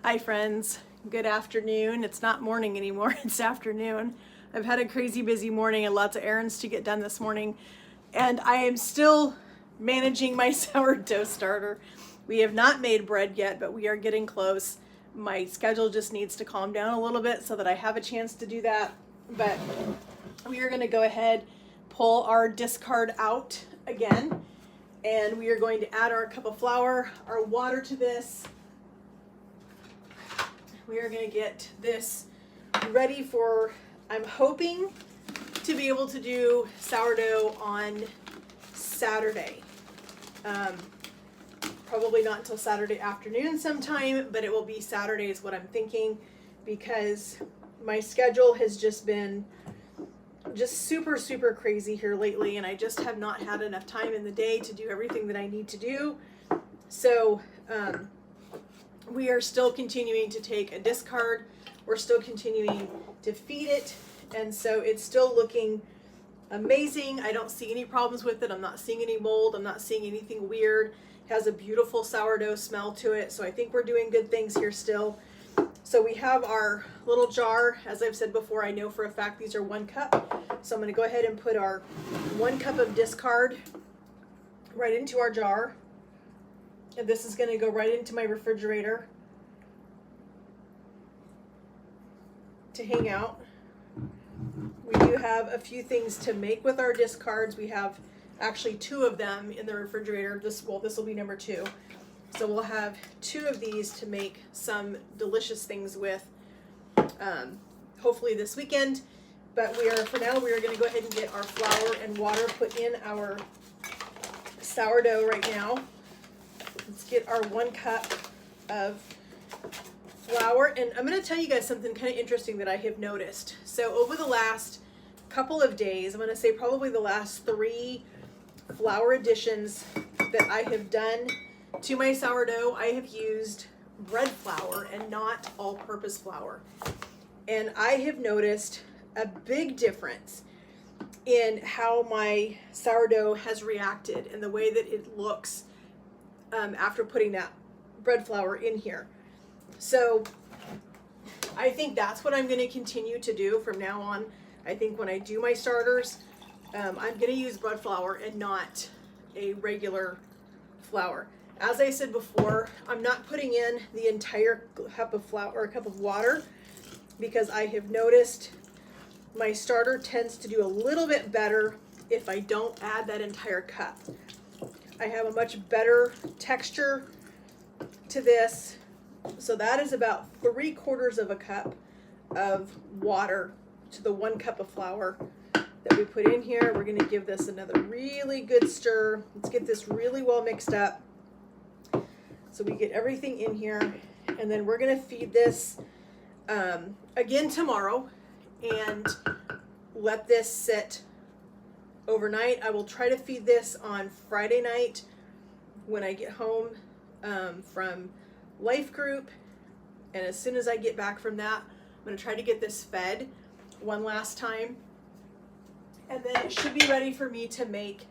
Hi friends, good afternoon. It's not morning anymore, it's afternoon. I've had a crazy busy morning and lots of errands to get done this morning, and I am still managing my sourdough starter. We have not made bread yet, but we are getting close. My schedule just needs to calm down a little bit so that I have a chance to do that, but we are going to go ahead, pull our discard out again, and we are going to add our cup of flour, our water to this. We are going to get this ready for, I'm hoping to be able to do sourdough on Saturday. Probably not until Saturday afternoon sometime, but it will be Saturday is what I'm thinking, because my schedule has just been super crazy here lately, and I just have not had enough time in the day to do everything that I need to do. So we are still continuing to take a discard. We're still continuing to feed it, and so it's still looking amazing. I don't see any problems with it. I'm not seeing any mold. I'm not seeing anything weird. It has a beautiful sourdough smell to it, so I think we're doing good things here still. So we have our little jar. As I've said before, I know for a fact these are 1 cup. So I'm going to go ahead and put our 1 cup of discard right into our jar. And this is going to go right into my refrigerator to hang out. We do have a few things to make with our discards. We have actually 2 of them in the refrigerator. This will be number 2. So we'll have 2 of these to make some delicious things with, hopefully this weekend. But for now we are going to go ahead and get our flour and water put in our sourdough right now. Let's get our 1 cup of flour, and I'm going to tell you guys something kind of interesting that I have noticed. So over the last couple of days, I'm going to say probably the last 3 flour additions that I have done to my sourdough, I have used bread flour and not all-purpose flour. And I have noticed a big difference in how my sourdough has reacted and the way that it looks after putting that bread flour in here. So I think that's what I'm going to continue to do from now on. I think when I do my starters, I'm going to use bread flour and not a regular flour. As I said before, I'm not putting in the entire cup of flour or a cup of water, because I have noticed my starter tends to do a little bit better if I don't add that entire cup. I have a much better texture to this. So that is about 3/4 of a cup of water to the 1 cup of flour that we put in here. We're going to give this another really good stir. Let's get this really well mixed up so we get everything in here, and then we're going to feed this again tomorrow and let this sit overnight. I will try to feed this on Friday night when I get home from life group, and as soon as I get back from that, I'm going to try to get this fed one last time, and then it should be ready for me to make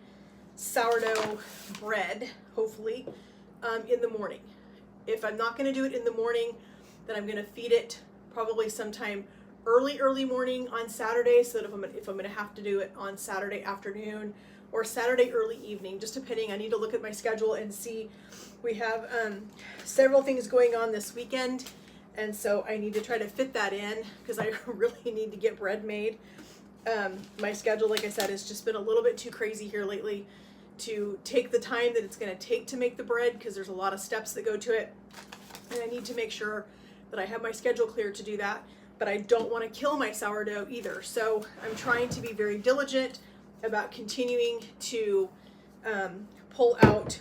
sourdough bread, hopefully, in the morning. If I'm not going to do it in the morning, then I'm going to feed it probably sometime early morning on Saturday, so that if I'm going to have to do it on Saturday afternoon or Saturday early evening, just depending. I need to look at my schedule and see. We have several things going on this weekend, and so I need to try to fit that in, because I really need to get bread made. My schedule, like I said, has just been a little bit too crazy here lately to take the time that it's going to take to make the bread, because there's a lot of steps that go to it, and I need to make sure that I have my schedule clear to do that. But I don't want to kill my sourdough either, so I'm trying to be very diligent about continuing to pull out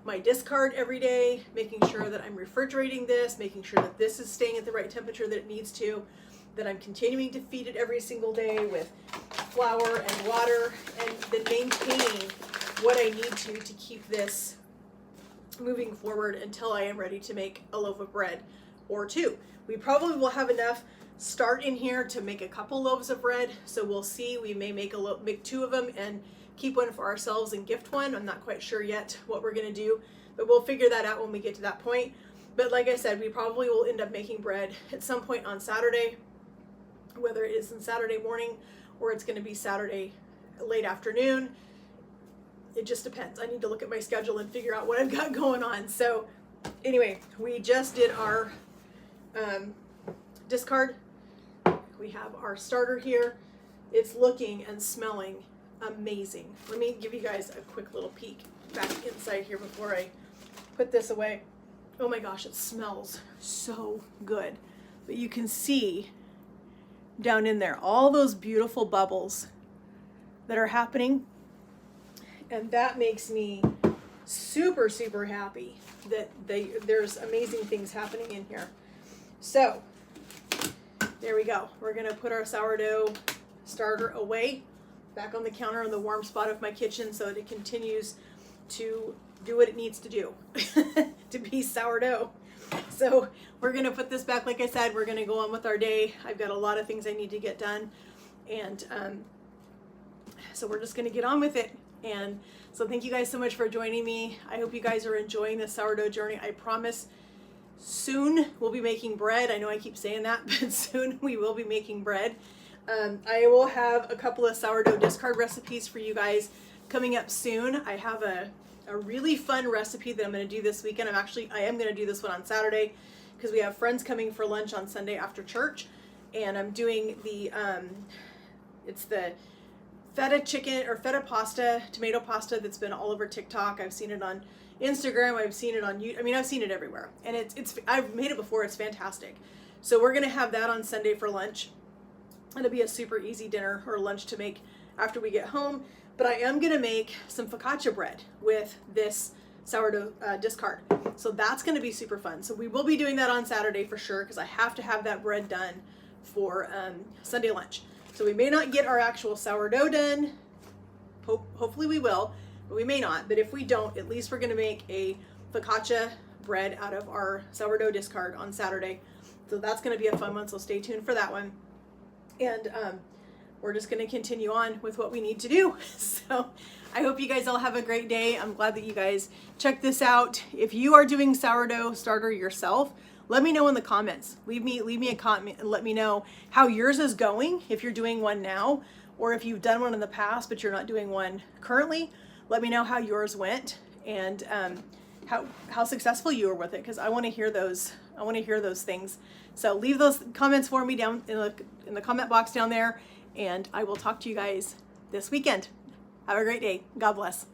my discard every day, making sure that I'm refrigerating this, making sure that this is staying at the right temperature that it needs to, that I'm continuing to feed it every single day with flour and water, and then maintaining what I need to keep this moving forward until I am ready to make a loaf of bread or 2. We probably will have enough start in here to make a couple loaves of bread, so we'll see. We may make 2 of them and keep one for ourselves and gift one. I'm not quite sure yet what we're going to do, but we'll figure that out when we get to that point. But like I said, we probably will end up making bread at some point on Saturday, whether it is in Saturday morning or it's going to be Saturday late afternoon. It just depends. I need to look at my schedule and figure out what I've got going on. So anyway, we just did our discard. We have our starter here. It's looking and smelling amazing. Let me give you guys a quick little peek back inside here before I put this away. Oh my gosh, it smells so good. But you can see down in there all those beautiful bubbles that are happening. And that makes me super, super happy that there's amazing things happening in here. So there we go. We're gonna put our sourdough starter away back on the counter in the warm spot of my kitchen so that it continues to do what it needs to do to be sourdough. So we're gonna put this back. Like I said, we're gonna go on with our day. I've got a lot of things I need to get done, and so we're just gonna get on with it. And so thank you guys so much for joining me. I hope you guys are enjoying the sourdough journey. I promise soon we'll be making bread. I know I keep saying that, but soon we will be making bread. I will have a couple of sourdough discard recipes for you guys coming up soon. I have a really fun recipe that I'm going to do this weekend. I am going to do this one on Saturday because we have friends coming for lunch on Sunday after church, and I'm doing it's the feta chicken or feta pasta, tomato pasta that's been all over TikTok. I've seen it on Instagram. I've seen it on YouTube. I mean, I've seen it everywhere, and I've made it before. It's fantastic. So we're going to have that on Sunday for lunch. It'll be a super easy dinner or lunch to make after we get home. But I am going to make some focaccia bread with this sourdough discard. So that's going to be super fun. So we will be doing that on Saturday for sure, because I have to have that bread done for Sunday lunch. So we may not get our actual sourdough done. Hopefully we will, but we may not. But if we don't, at least we're going to make a focaccia bread out of our sourdough discard on Saturday. So that's going to be a fun one. So stay tuned for that one. And we're just going to continue on with what we need to do. So I hope you guys all have a great day. I'm glad that you guys checked this out. If you are doing sourdough starter yourself, let me know in the comments. Leave me a comment and let me know how yours is going, if you're doing one now, or if you've done one in the past but you're not doing one currently. Let me know how yours went and how successful you were with it, because I want to hear those. I want to hear those things. So leave those comments for me down in the comment box down there, and I will talk to you guys this weekend. Have a great day. God bless.